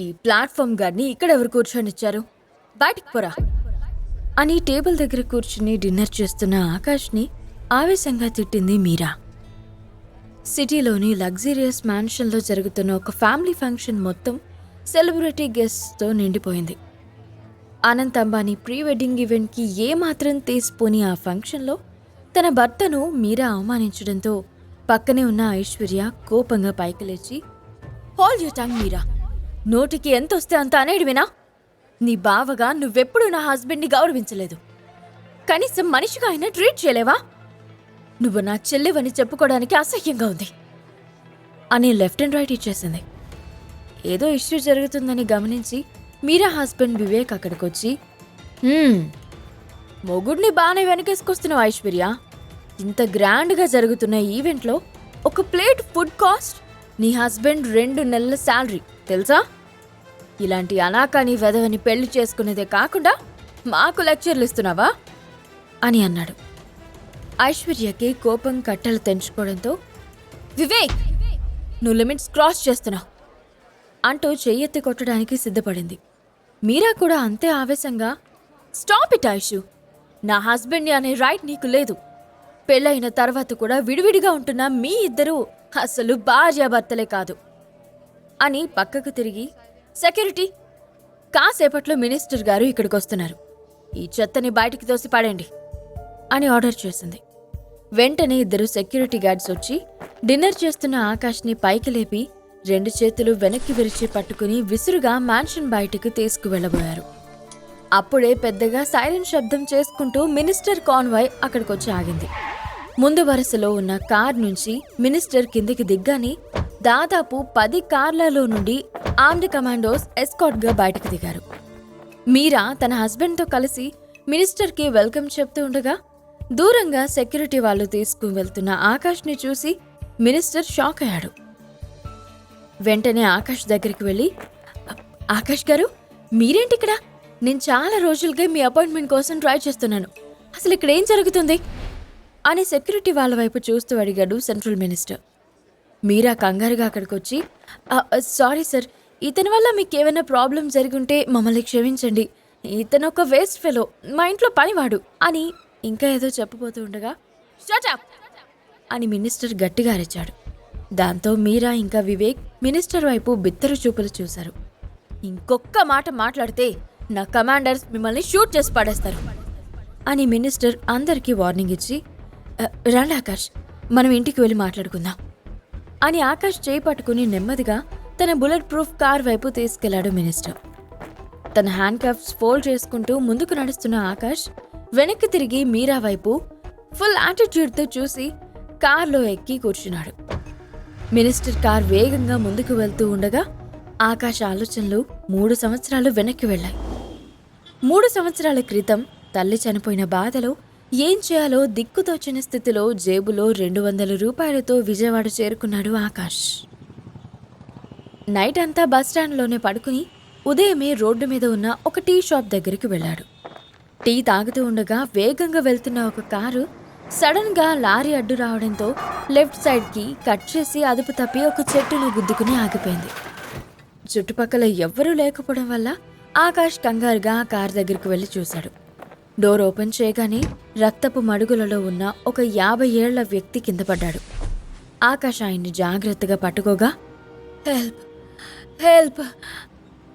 ఈ ప్లాట్ఫామ్ గారిని ఇక్కడెవరు కూర్చొనిచ్చారు? బయటికి పోరా అని టేబుల్ దగ్గర కూర్చుని డిన్నర్ చేస్తున్న ఆకాష్ని ఆవేశంగా తిట్టింది మీరా. సిటీలోని లగ్జరియస్ మ్యాన్షన్లో జరుగుతున్న ఒక ఫ్యామిలీ ఫంక్షన్ మొత్తం సెలబ్రిటీ గెస్ట్స్తో నిండిపోయింది. అనంత్ అంబానీ ప్రీ వెడ్డింగ్ ఈవెంట్కి ఏమాత్రం తీసిపోని ఆ ఫంక్షన్లో తన భర్తను మీరా అవమానించడంతో పక్కనే ఉన్న ఐశ్వర్య కోపంగా పైకి లేచి, హోల్డ్ యూర్ టంగ్ మీరా, నోటికి ఎంతొస్తే అంత అనేడివినా? నీ బావగా నువ్వెప్పుడూ నా హస్బెండ్ని గౌరవించలేదు. కనీసం మనిషిగా అయినా ట్రీట్ చేయలేవా? నువ్వు నా చెల్లెవని చెప్పుకోవడానికి అసహ్యంగా ఉంది అని లెఫ్ట్ అండ్ రైట్ ఇచ్చేసింది. ఏదో ఇష్యూ జరుగుతుందని గమనించి మీరా హస్బెండ్ వివేక్ అక్కడికొచ్చి, మొగుడిని బాగానే వెనకేసుకొస్తున్నావు ఐశ్వర్య. ఇంత గ్రాండ్గా జరుగుతున్న ఈవెంట్లో ఒక ప్లేట్ ఫుడ్ కాస్ట్ నీ హస్బెండ్ 2 నెలల శాలరీ తెలుసా? ఇలాంటి అనాకాని వెధవని పెళ్లి చేసుకునేదే కాకుండా మాకు లెక్చర్లు ఇస్తున్నావా అని అన్నాడు. ఐశ్వర్యకి కోపం కట్టలు తెంచుకోవడంతో, వివేక్, నువ్వు లిమిట్స్ క్రాస్ చేస్తున్నావు అంటూ చెయ్యెత్తి కొట్టడానికి సిద్ధపడింది. మీరా కూడా అంతే ఆవేశంగా, స్టాప్ ఇట్ ఐషు, నా హస్బెండ్ని అనే రైట్ నీకు లేదు. పెళ్ళైన తర్వాత కూడా విడివిడిగా ఉంటున్న మీ ఇద్దరూ అసలు భార్యాభర్తలే కాదు అని పక్కకు తిరిగి, సెక్యూరిటీ, కాసేపట్లో మినిస్టర్ గారు ఇక్కడికి వస్తున్నారు, ఈ చెత్తని బయటికి తోసి పడండి అని ఆర్డర్ చేసింది. వెంటనే 2 సెక్యూరిటీ గార్డ్స్ వచ్చి డిన్నర్ చేస్తున్న ఆకాష్ని పైకి లేపి 2 చేతులు వెనక్కి విరిచి పట్టుకుని విసురుగా మ్యాన్షన్ బయటికి తీసుకువెళ్లబోయారు. అప్పుడే పెద్దగా సైరన్ శబ్దం చేసుకుంటూ మినిస్టర్ కాన్వాయ్ అక్కడికొచ్చి ఆగింది. ముందు వరుసలో ఉన్న కార్ నుంచి మినిస్టర్ కిందికి దిగ్గానే దాదాపు 10 కార్లలో నుండి ఆర్మ్డ్ కమాండోస్ ఎస్కార్ట్గా బయటకు దిగారు. మీరా తన హస్బెండ్తో కలిసి మినిస్టర్కి వెల్కమ్ చెప్తూ ఉండగా దూరంగా సెక్యూరిటీ వాళ్ళు తీసుకువెళ్తున్న ఆకాష్ని చూసి మినిస్టర్ షాక్ అయ్యాడు. వెంటనే ఆకాష్ దగ్గరికి వెళ్ళి, ఆకాష్ గారు, మీరేంటిక్కడ? నేను చాలా రోజులుగా మీ అపాయింట్మెంట్ కోసం ట్రై చేస్తున్నాను. అసలు ఇక్కడ ఏం జరుగుతుంది అని సెక్యూరిటీ వాళ్ళ వైపు చూస్తూ అడిగాడు సెంట్రల్ మినిస్టర్. మీరా కంగారుగా అక్కడికొచ్చి, సారీ సార్, ఇతని వల్ల మీకేమైనా ప్రాబ్లం జరుగుంటే మమ్మల్ని క్షమించండి. ఇతను ఒక వేస్ట్ ఫెలో, మా ఇంట్లో పనివాడు అని ఇంకా ఏదో చెప్పబోతూ ఉండగా, షట్ అప్ అని మినిస్టర్ గట్టిగా అరిచాడు. దాంతో మీరా ఇంకా వివేక్ మినిస్టర్ వైపు బిత్తరు చూపులు చూశారు. ఇంకొక్క మాట మాట్లాడితే నా కమాండర్స్ మిమ్మల్ని షూట్ చేసి పడేస్తారు అని మినిస్టర్ అందరికీ వార్నింగ్ ఇచ్చి, రండి ఆకాష్, మనం ఇంటికి వెళ్ళి మాట్లాడుకుందాం అని ఆకాష్ చేయి పట్టుకుని నెమ్మదిగా తన బుల్లెట్ ప్రూఫ్ కార్ వైపు తీసుకెళ్లాడు మినిస్టర్. తన హ్యాండ్ కఫ్స్ ఫోల్డ్ చేసుకుంటూ ముందుకు నడుస్తున్న ఆకాష్ వెనక్కి తిరిగి మీరా వైపు ఫుల్ యాటిట్యూడ్తో చూసి కార్లో ఎక్కి కూర్చున్నాడు. మినిస్టర్ కార్ వేగంగా ముందుకు వెళ్తూ ఉండగా ఆకాష్ ఆలోచనలు 3 సంవత్సరాలు వెనక్కి వెళ్లాయి. 3 సంవత్సరాల క్రితం తల్లి చనిపోయిన బాధలో ఏం చేయాలో దిక్కుతోచని స్థితిలో జేబులో 200 రూపాయలతో విజయవాడ చేరుకున్నాడు ఆకాష్. నైట్ అంతా బస్టాండ్లోనే పడుకుని ఉదయమే రోడ్డు మీద ఉన్న ఒక టీ షాప్ దగ్గరికి వెళ్ళాడు. టీ తాగుతూ ఉండగా వేగంగా వెళ్తున్న ఒక కారు సడన్ గా లారీ అడ్డు రావడంతో లెఫ్ట్ సైడ్కి కట్ చేసి అదుపు తప్పి ఒక చెట్టును గుద్దుకుని ఆగిపోయింది. చుట్టుపక్కల ఎవ్వరూ లేకపోవడం వల్ల ఆకాష్ కంగారుగా ఆ కారు దగ్గరికి వెళ్లి చూశాడు. డోర్ ఓపెన్ చేయగానే రక్తపు మడుగులలో ఉన్న ఒక 50 ఏళ్ల వ్యక్తి కింద పడ్డాడు. ఆకాష్ ఆయన్ని జాగ్రత్తగా పట్టుకోగా, హెల్ప్ హెల్ప్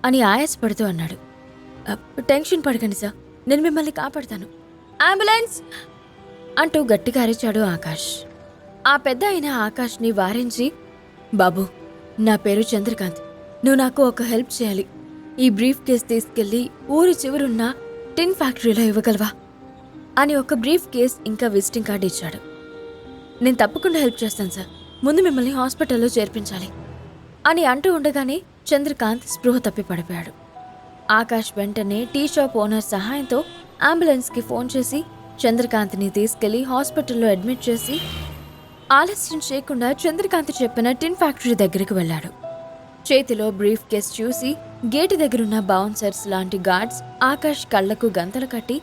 అని ఆయాసపడుతూ అన్నాడు. టెన్షన్ పడకండి సార్, నేను మిమ్మల్ని కాపాడుతాను, అంబులెన్స్ అంటూ గట్టిగా అరిచాడు ఆకాష్. ఆ పెద్ద అయిన ఆకాష్ని వారించి, బాబు, నా పేరు చంద్రకాంత్, నువ్వు నాకు ఒక హెల్ప్ చేయాలి. ఈ బ్రీఫ్ కేస్ తీసుకెళ్లి ఊరి చివరున్న టిన్ ఫ్యాక్టరీలో ఇవ్వగలవా అని ఒక బ్రీఫ్ కేస్ ఇంకా విజిటింగ్ కార్డు ఇచ్చాడు. నేను తప్పకుండా హెల్ప్ చేస్తాను సార్, ముందు మిమ్మల్ని హాస్పిటల్లో చేర్పించాలి అని అంటూ ఉండగానే చంద్రకాంత్ స్పృహ తప్పి పడిపోయాడు. ఆకాష్ వెంటనే టీ షాప్ ఓనర్ సహాయంతో అంబులెన్స్కి ఫోన్ చేసి చంద్రకాంత్ని తీసుకెళ్లి హాస్పిటల్లో అడ్మిట్ చేసి ఆలస్యం చేయకుండా చంద్రకాంత్ చెప్పిన టిన్ ఫ్యాక్టరీ దగ్గరికి వెళ్లాడు. చేతిలో బ్రీఫ్ కేస్ చూసి గేటు దగ్గరున్న బౌన్సర్స్ లాంటి గార్డ్స్ ఆకాష్ కళ్లకు గంతలు కట్టి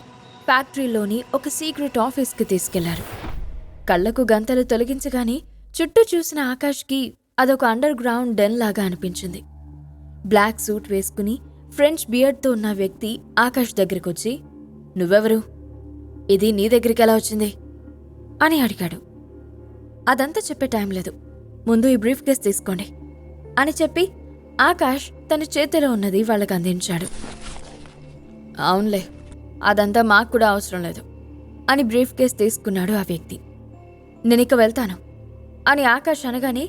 ఫ్యాక్టరీలోని ఒక సీక్రెట్ ఆఫీస్కి తీసుకెళ్లారు. కళ్లకు గంతలు తొలగించగానే చుట్టూ చూసిన ఆకాష్కి అదొక అండర్ గ్రౌండ్ డెన్ లాగా అనిపించింది. బ్లాక్ సూట్ వేసుకుని ఫ్రెంచ్ బియర్డ్తో ఉన్న వ్యక్తి ఆకాష్ దగ్గరికొచ్చి, నువ్వెవరు? ఇది నీ దగ్గరికి ఎలా వచ్చింది అని అడిగాడు. అదంతా చెప్పే టైం లేదు, ముందు ఈ బ్రీఫ్ కేస్ తీసుకోండి అని చెప్పి ఆకాష్ తన చేతిలో ఉన్నది వాళ్ళకి అందించాడు. అవునులే, అదంతా మాకు కూడా అవసరం లేదు అని బ్రీఫ్ కేస్ తీసుకున్నాడు ఆ వ్యక్తి. నేనిక వెళ్తాను అని ఆకాష్ అనగానే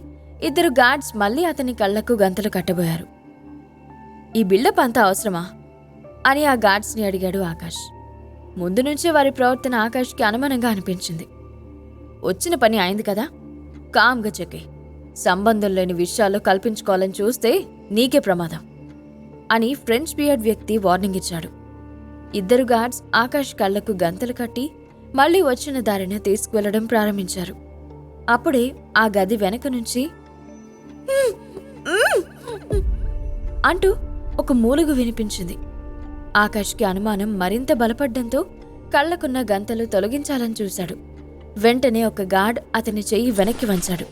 ఇద్దరు గార్డ్స్ మళ్ళీ అతని కళ్లకు గంతలు కట్టబోయారు. ఈ బిల్డప్ అంతా అవసరమా అని ఆ గార్డ్స్ని అడిగాడు ఆకాష్. ముందు నుంచే వారి ప్రవర్తన ఆకాష్కి అనుమానంగా అనిపించింది. వచ్చిన పని అయింది కదా, కామ్గా చెక్కి సంబంధం లేని విషయాల్లో కల్పించుకోవాలని చూస్తే నీకే ప్రమాదం అని ఫ్రెంచ్ బియర్డ్ వ్యక్తి వార్నింగ్ ఇచ్చాడు. ఇద్దరు గార్డ్స్ ఆకాష్ కళ్లకు గంతలు కట్టి మళ్లీ వచ్చిన దారిన తీసుకువెళ్లడం ప్రారంభించారు. అప్పుడే ఆ గది వెనక నుంచి అంటూ ఒక మూలుగు వినిపించింది. ఆకాష్కి అనుమానం మరింత బలపడ్డంతో కళ్లకున్న గంతలు తొలగించాలని చూశాడు. వెంటనే ఒక గార్డ్ అతని చెయ్యి వెనక్కి వంచాడు.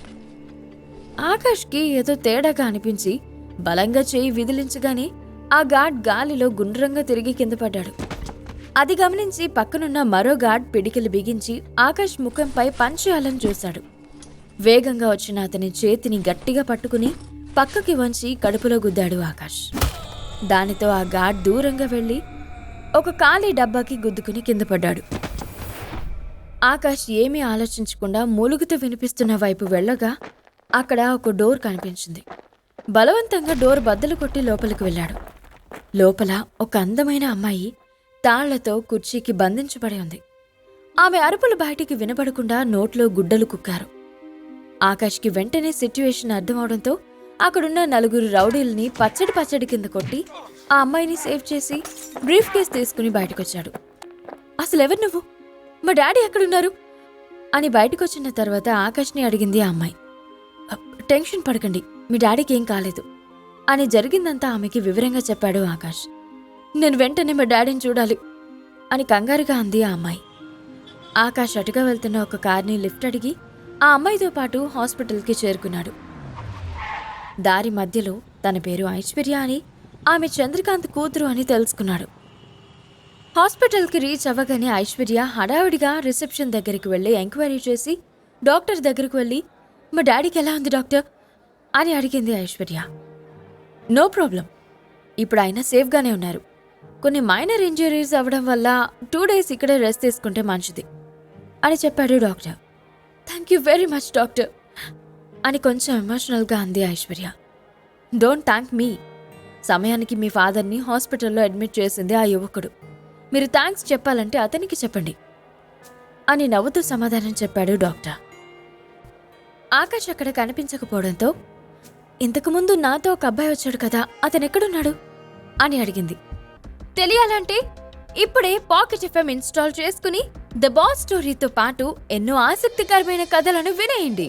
ఆకాష్కి ఏదో తేడాగా అనిపించి బలంగా చెయ్యి విదిలించగానే ఆ గార్డ్ గాలిలో గుండ్రంగా తిరిగి కింద పడ్డాడు. అది గమనించి పక్కనున్న మరో గార్డ్ పిడికిలు బిగించి ఆకాష్ ముఖంపై పంచ్ చేయాలని చూశాడు. వేగంగా వచ్చిన అతని చేతిని గట్టిగా పట్టుకుని పక్కకి వంచి కడుపులో గుద్దాడు ఆకాష్. దానితో ఆ గార్డ్ దూరంగా వెళ్లి ఒక ఖాళీ డబ్బాకి గుద్దుకుని కింద పడ్డాడు. ఆకాష్ ఏమీ ఆలోచించకుండా మూలుగుతూ వినిపిస్తున్న వైపు వెళ్ళగా అక్కడ ఒక డోర్ కనిపించింది. బలవంతంగా డోర్ బద్దలు కొట్టి లోపలికి వెళ్ళాడు. లోపల ఒక అందమైన అమ్మాయి తాళ్లతో కుర్చీకి బంధించబడి ఉంది. ఆమె అరుపులు బయటికి వినపడకుండా నోట్లో గుడ్డలు కుక్కారు. ఆకాష్కి వెంటనే సిట్యుయేషన్ అర్థమవడంతో అక్కడున్న నలుగురు రౌడీల్ని పచ్చడి కింద కొట్టి ఆ అమ్మాయిని సేవ్ చేసి బ్రీఫ్ కేస్ తీసుకుని బయటకొచ్చాడు. అసలెవరు నువ్వు? మా డాడీ ఎక్కడున్నారు అని బయటకొచ్చిన తర్వాత ఆకాష్ని అడిగింది ఆ అమ్మాయి. టెన్షన్ పడకండి, మీ డాడీకి ఏం కాలేదు అని జరిగిందంతా ఆమెకి వివరంగా చెప్పాడు ఆకాష్. నేను వెంటనే మా డాడీని చూడాలి అని కంగారుగా అంది ఆ అమ్మాయి. ఆకాష్ అటుగా వెళ్తున్న ఒక కార్ని లిఫ్ట్ అడిగి ఆ అమ్మాయితో పాటు హాస్పిటల్కి చేరుకున్నాడు. దారి మధ్యలో తన పేరు ఐశ్వర్య అని, ఆమె చంద్రకాంత్ కూతురు అని తెలుసుకున్నాడు. హాస్పిటల్కి రీచ్ అవ్వగానే ఐశ్వర్య హడావిడిగా రిసెప్షన్ దగ్గరికి వెళ్ళి ఎంక్వైరీ చేసి డాక్టర్ దగ్గరకు వెళ్ళి, మా డాడీకి ఎలా ఉంది డాక్టర్ అని అడిగింది ఐశ్వర్య. నో ప్రాబ్లం, ఇప్పుడు ఆయన సేఫ్గానే ఉన్నారు. కొన్ని మైనర్ ఇంజరీస్ అవ్వడం వల్ల 2 days ఇక్కడే రెస్ట్ తీసుకుంటే మంచిది అని చెప్పాడు doctor. Thank you very much doctor అని కొంచెం ఎమోషనల్గా అంది ఐశ్వర్య. డోంట్ థ్యాంక్ మీ, సమయానికి మీ ఫాదర్ని హాస్పిటల్లో అడ్మిట్ చేసింది ఆ యువకుడు. మీరు థ్యాంక్స్ చెప్పాలంటే అతనికి చెప్పండి అని నవ్వుతూ సమాధానం చెప్పాడు డాక్టర్. ఆకాష్ అక్కడ కనిపించకపోవడంతో, ఇంతకుముందు నాతో ఒక అబ్బాయి వచ్చాడు కదా, అతనెక్కడున్నాడు అని అడిగింది. తెలియాలంటే ఇప్పుడే పాకెట్ FM ఇన్స్టాల్ చేసుకుని ద బాస్ స్టోరీతో పాటు ఎన్నో ఆసక్తికరమైన కథలను వినేయండి.